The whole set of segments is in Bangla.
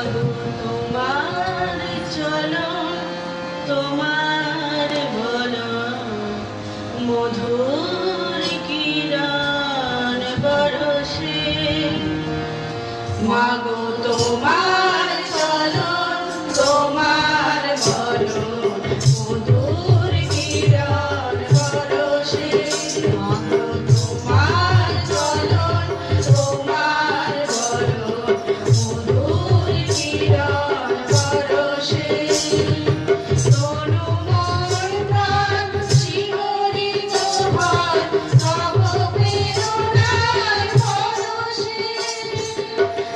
তোমার চলন তোমার বলন মধুর কিরণ বরষে মাগো তোমার চলন তোমার বলন মধুর কিরণ বরষে মাগো তোমার চলন তোমার বলন মধুর কিরণ বরষে তনু মন প্রাণ শিহরিত হয় তব প্রেরণার পরশে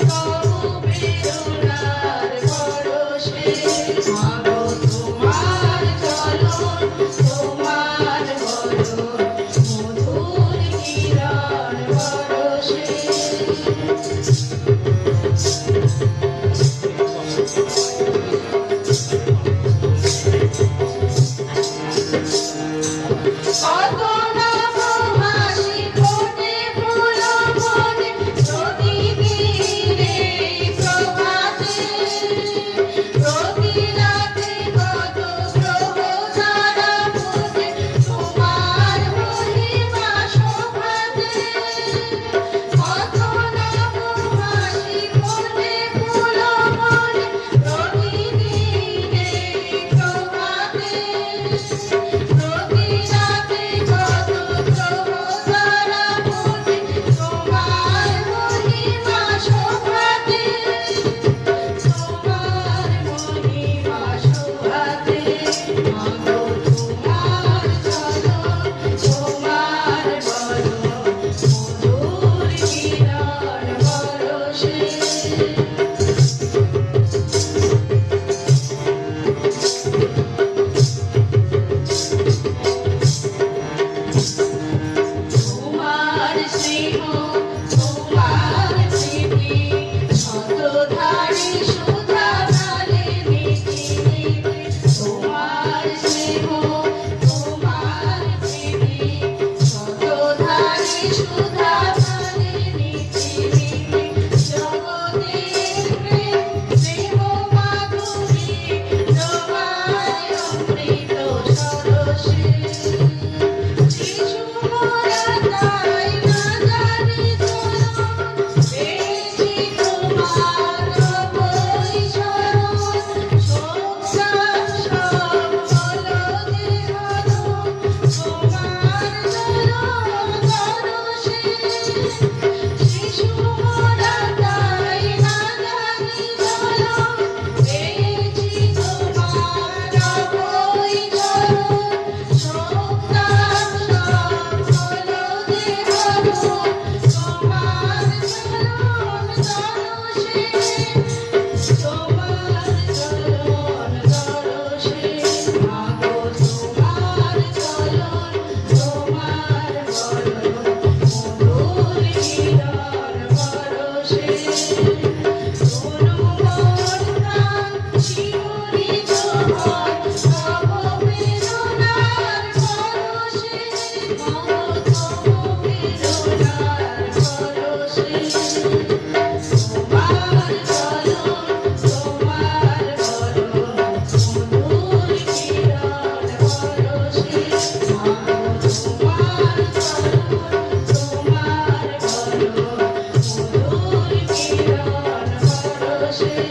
তব প্রেরণার পরশে মাগো তোমার চলন তোমার বলন মধুর কিরণ বরষে কত নব হাসি ফোটে ফুল মনে প্রতিদিনে প্রভাতে প্রতি রাতে কত গ্রহ তারা ফুটে তোমার মহিমা শোভাতে কত নব হাসি ফোটে ফুল মনে প্রতিদিনে প্রভাতে প্রতি রাতে কত গ্রহ তারা ফুটে তোমার মহিমা শোভাতে তোমার মহিমা শোভাতে মাগো তোমার চলন তোমার বলন মধুর কিরণ বরষে তোমার স্নেহ তোমার প্রীতি শতধারে সুধা ঢালে নীতি নীতি তোমার স্নেহ তোমার প্রীতি শতধারে সুধা ঢালে নীতি নীতি জগতের প্রেম প্রেম মাধুরী তোমায় অমৃত সরসে শিশু মোরা তাই না জানি চলন পেয়েছি তোমার বই চরণ সংসার সব হলো দেহরণ তোমার চরণ দর্শে শিশু মোরা তাই না জানি চলন পেয়েছি তোমার বই চরণ সংসার সব হলো দেহরণ তোমার চরণ দর্শে তোমার চরণ দর্শে মাগো তোমার চলন তোমার বলন মধুর কিরণ বরষে তনু মন প্রাণ শিহরিত হয় তব প্রেরণার পরশে মাগো তব প্রেরণার পরশে তোমার চলন তোমার বলন মধুর কিরণ বরষে মাগো তোমার চলন তোমার বলন মধুর কিরণ বরষে